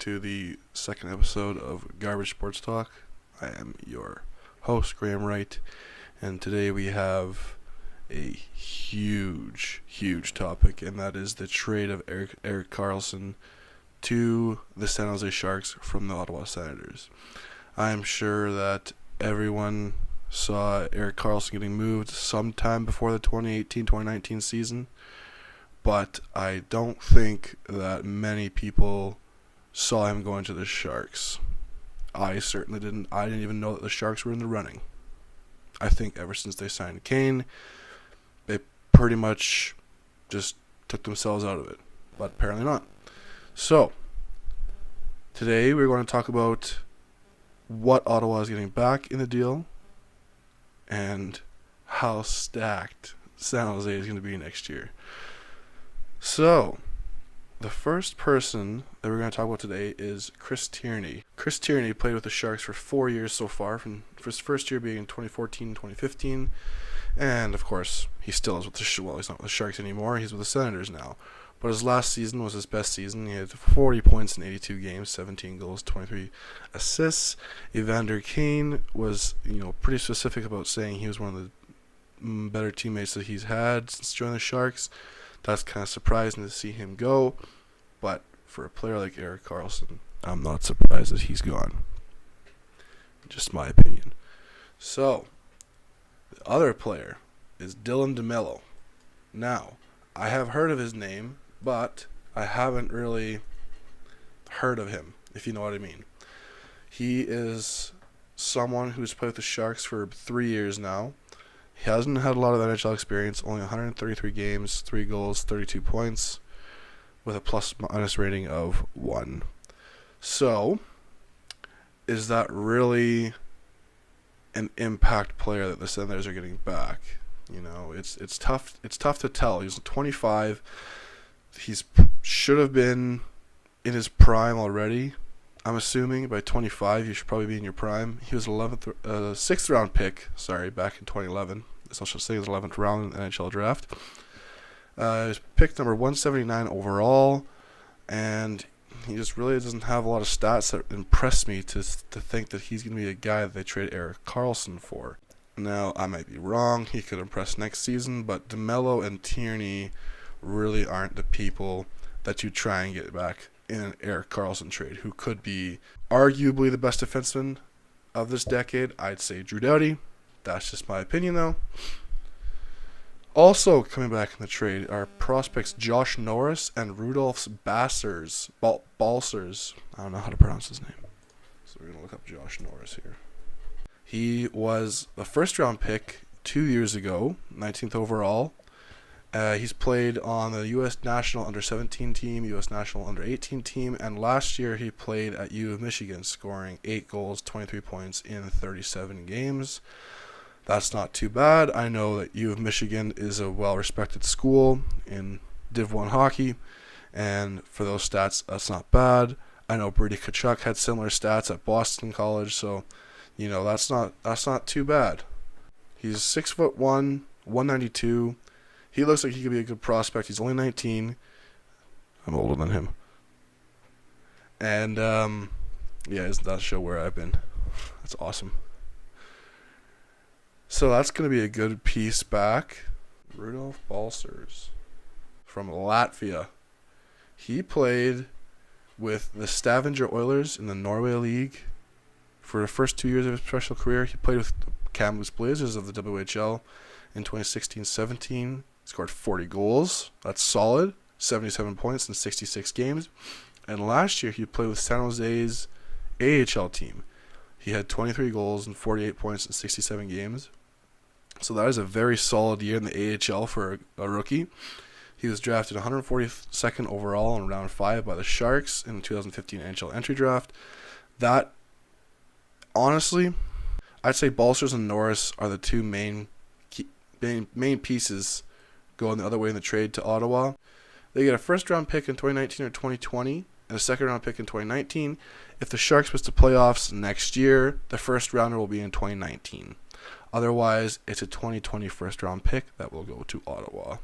to the second episode of Garbage Sports Talk. I am your host, Graham Wright, and today we have a huge topic, and that is the trade of Erik Karlsson to the San Jose Sharks from the Ottawa Senators. I am sure that everyone saw Erik Karlsson getting moved sometime before the 2018-2019 season, but I don't think that many people saw him going to the Sharks. I certainly didn't. I didn't even know that the Sharks were in the running. I think ever since they signed Kane, they pretty much just took themselves out of it, but apparently not. So, today we're going to talk about what Ottawa is getting back in the deal and how stacked San Jose is going to be next year. So, the first person that we're going to talk about today is Chris Tierney. Chris Tierney played with the Sharks for 4 years so far, from his first year being in 2014-2015, and of course, he still is with he's not with the Sharks anymore, he's with the Senators now. But his last season was his best season. He had 40 points in 82 games, 17 goals, 23 assists. Evander Kane was, pretty specific about saying he was one of the better teammates that he's had since joining the Sharks. That's kind of surprising to see him go, but for a player like Erik Karlsson, I'm not surprised that he's gone. Just my opinion. So, the other player is Dylan DeMello. Now, I have heard of his name, but I haven't really heard of him, if you know what I mean. He is someone who's played with the Sharks for 3 years now. He hasn't had a lot of NHL experience, only 133 games, 3 goals, 32 points, with a plus-minus rating of 1. So, is that really an impact player that the Senators are getting back? It's tough to tell. He's 25. He's should have been in his prime already. I'm assuming by 25 you should probably be in your prime. He was 6th round pick, back in 2011. So I should say he was 11th round in the NHL draft. He was picked number 179 overall, and he just really doesn't have a lot of stats that impress me to think that he's going to be a guy that they trade Erik Karlsson for. Now, I might be wrong. He could impress next season, but DeMello and Tierney really aren't the people that you try and get back in an Erik Karlsson trade, who could be arguably the best defenseman of this decade. I'd say Drew Doughty. That's just my opinion, though. Also coming back in the trade are prospects Josh Norris and Rudolph Balcers. I don't know how to pronounce his name. So we're going to look up Josh Norris here. He was the first-round pick 2 years ago, 19th overall. He's played on the U.S. National Under-17 team, U.S. National Under-18 team, and last year he played at U of Michigan, scoring 8 goals, 23 points in 37 games. That's not too bad. I know that U of Michigan is a well-respected school in Div 1 hockey, and for those stats, that's not bad. I know Brady Tkachuk had similar stats at Boston College, so that's not too bad. He's 6'1", 192. He looks like he could be a good prospect. He's only 19. I'm older than him. And that'll show where I've been. That's awesome. So that's going to be a good piece back. Rudolph Balcers from Latvia. He played with the Stavanger Oilers in the Norway League for the first 2 years of his professional career. He played with Kamloops Blazers of the WHL in 2016-17. Scored 40 goals. That's solid. 77 points in 66 games. And last year he played with San Jose's AHL team. He had 23 goals and 48 points in 67 games. So that is a very solid year in the AHL for a rookie. He was drafted 142nd overall in round 5 by the Sharks in the 2015 NHL entry draft. That, honestly, I'd say Balcers and Norris are the two main pieces going the other way in the trade to Ottawa. They get a first-round pick in 2019 or 2020 and a second-round pick in 2019. If the Sharks miss the playoffs next year, the first-rounder will be in 2019. Otherwise, it's a 2020 first-round pick that will go to Ottawa.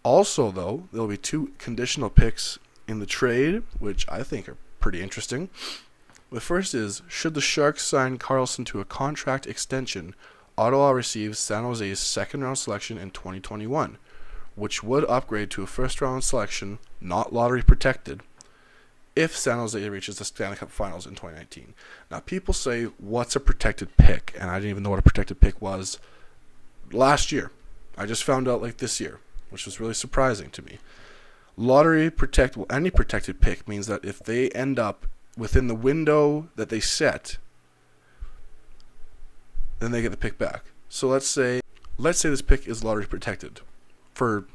Also, though, there will be 2 conditional picks in the trade, which I think are pretty interesting. The first is, should the Sharks sign Karlsson to a contract extension, Ottawa receives San Jose's second-round selection in 2021, which would upgrade to a first-round selection, not lottery-protected, if San Jose reaches the Stanley Cup Finals in 2019. Now, people say, what's a protected pick? And I didn't even know what a protected pick was last year. I just found out this year, which was really surprising to me. Any protected pick means that if they end up within the window that they set, then they get the pick back. So let's say this pick is lottery protected for,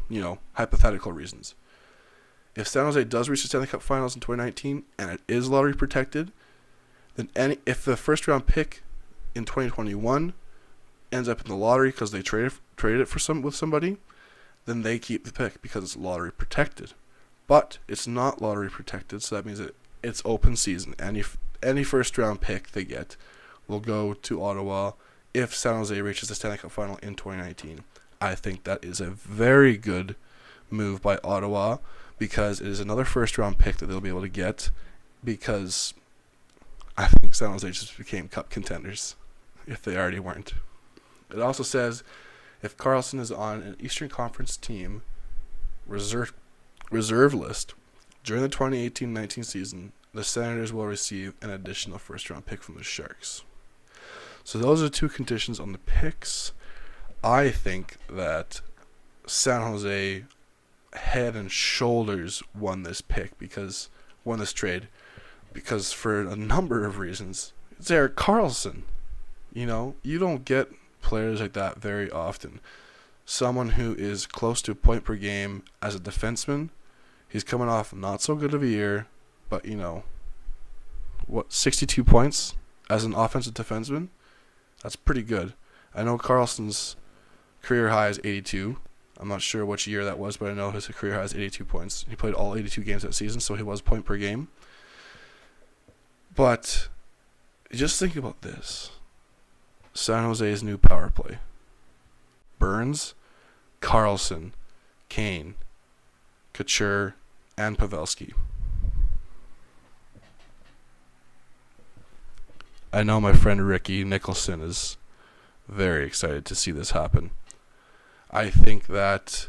hypothetical reasons. If San Jose does reach the Stanley Cup Finals in 2019 and it is lottery protected, then if the first round pick in 2021 ends up in the lottery because they traded it with somebody, then they keep the pick because it's lottery protected. But it's not lottery protected, so that means it's open season. Any first round pick they get will go to Ottawa if San Jose reaches the Stanley Cup Final in 2019. I think that is a very good move by Ottawa, because it is another first-round pick that they'll be able to get, because I think San Jose just became Cup contenders if they already weren't. It also says, if Karlsson is on an Eastern Conference team reserve list during the 2018-19 season, the Senators will receive an additional first-round pick from the Sharks. So those are two conditions on the picks. I think that San Jose head and shoulders won this trade because for a number of reasons. It's Erik Karlsson. You don't get players like that very often. Someone who is close to a point per game as a defenseman. He's coming off not so good of a year, but 62 points as an offensive defenseman? That's pretty good. I know Karlsson's career high is 82. I'm not sure which year that was, but I know his career high is 82 points. He played all 82 games that season, so he was point per game. But just think about this. San Jose's new power play. Burns, Karlsson, Kane, Couture, and Pavelski. I know my friend Ricky Nicholson is very excited to see this happen. I think that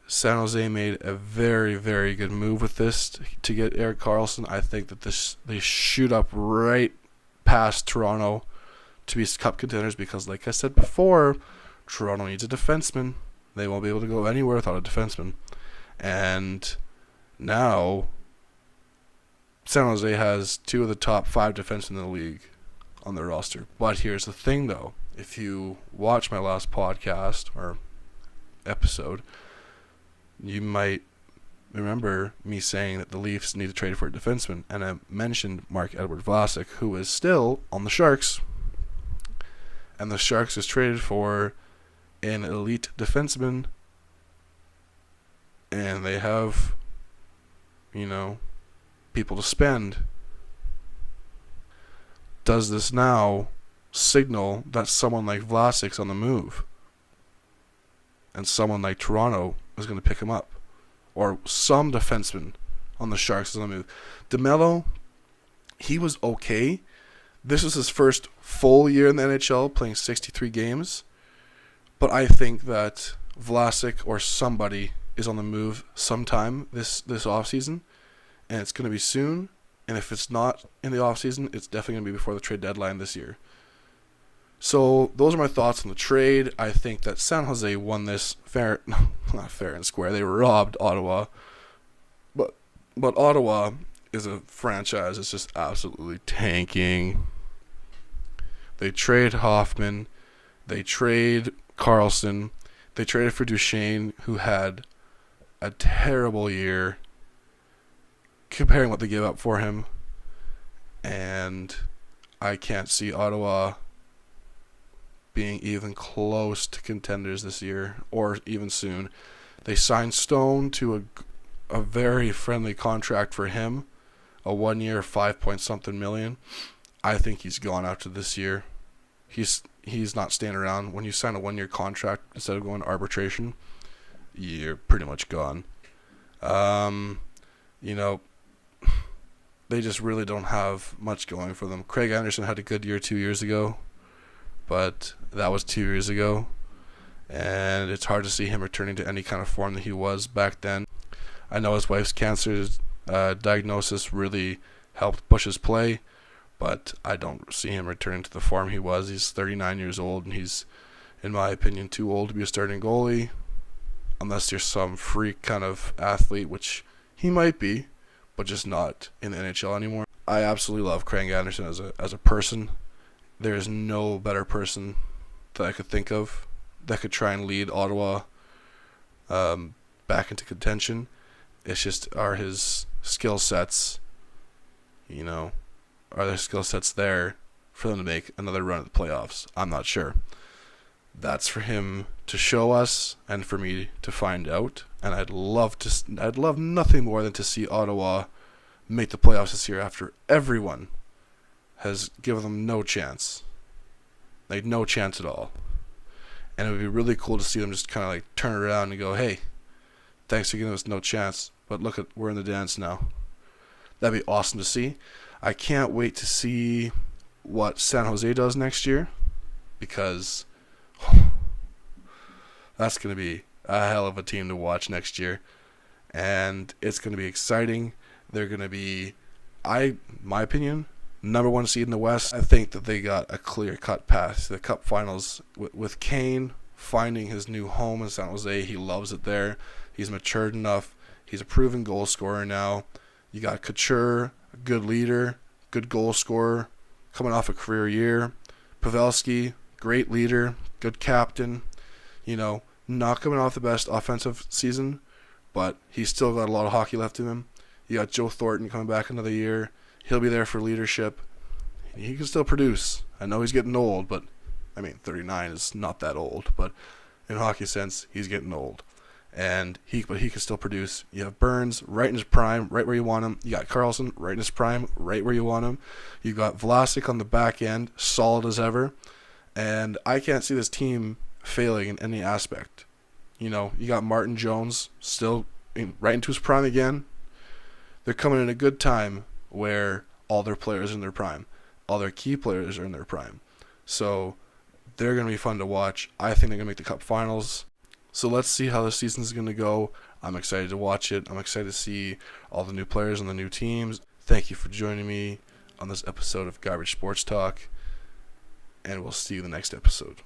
San Jose made a very, very good move with this to get Erik Karlsson. I think that they shoot up right past Toronto to be Cup contenders because, like I said before, Toronto needs a defenseman. They won't be able to go anywhere without a defenseman. And now San Jose has two of the top 5 defensemen in the league on their roster. But here's the thing, though. If you watch my last podcast or episode, you might remember me saying that the Leafs need to trade for a defenseman, and I mentioned Marc-Edouard Vlasic, who is still on the Sharks, and the Sharks is traded for an elite defenseman, and they have, people to spend. Does this now signal that someone like Vlasic's on the move and someone like Toronto is going to pick him up, or some defenseman on the Sharks is on the move? DeMello, he was okay. This was his first full year in the NHL, playing 63 games, but I think that Vlasic or somebody is on the move sometime this offseason, and it's going to be soon. And if it's not in the offseason, it's definitely going to be before the trade deadline this year. So those are my thoughts on the trade. I think that San Jose won this not fair and square. They robbed Ottawa. But Ottawa is a franchise that's just absolutely tanking. They trade Hoffman. They trade Karlsson. They traded for Duchesne, who had a terrible year comparing what they gave up for him. And I can't see Ottawa being even close to contenders this year or even soon. They signed Stone to a very friendly contract for him, a 1 year, 5-point-something million. I think he's gone after this year. He's not staying around. When you sign a 1 year contract instead of going to arbitration, you're pretty much gone. they just really don't have much going for them. Craig Anderson had a good year 2 years ago, but that was 2 years ago, and it's hard to see him returning to any kind of form that he was back then. I know his wife's cancer diagnosis really helped push his play, but I don't see him returning to the form he was. He's 39 years old, and he's, in my opinion, too old to be a starting goalie, unless you're some freak kind of athlete, which he might be, but just not in the NHL anymore. I absolutely love Craig Anderson as a person. There is no better person that I could think of that could try and lead Ottawa back into contention. It's just, are his skill sets, are their skill sets there for them to make another run at the playoffs? I'm not sure. That's for him to show us and for me to find out. And I'd love nothing more than to see Ottawa make the playoffs this year after everyone has given them no chance. Like, no chance at all. And it would be really cool to see them just kind of like turn around and go, hey, thanks for giving us no chance, but look, we're in the dance now. That'd be awesome to see. I can't wait to see what San Jose does next year, because that's going to be a hell of a team to watch next year. And it's going to be exciting. They're going to be, my opinion, number one seed in the West. I think that they got a clear-cut path to the Cup Finals with Kane finding his new home in San Jose. He loves it there. He's matured enough. He's a proven goal scorer now. You got Couture, a good leader, good goal scorer, coming off a career year. Pavelski, great leader, good captain. Not coming off the best offensive season, but he's still got a lot of hockey left in him. You got Joe Thornton coming back another year. He'll be there for leadership. He can still produce. I know he's getting old, but 39 is not that old. But in hockey sense, he's getting old, and he can still produce. You have Burns right in his prime, right where you want him. You got Karlsson right in his prime, right where you want him. You got Vlasic on the back end, solid as ever, and I can't see this team failing in any aspect. You got Martin Jones still right into his prime again. They're coming in a good time where all their players are in their prime. All their key players are in their prime. So they're going to be fun to watch. I think they're going to make the Cup Finals. So let's see how the season's going to go. I'm excited to watch it. I'm excited to see all the new players and the new teams. Thank you for joining me on this episode of Garbage Sports Talk, and we'll see you in the next episode.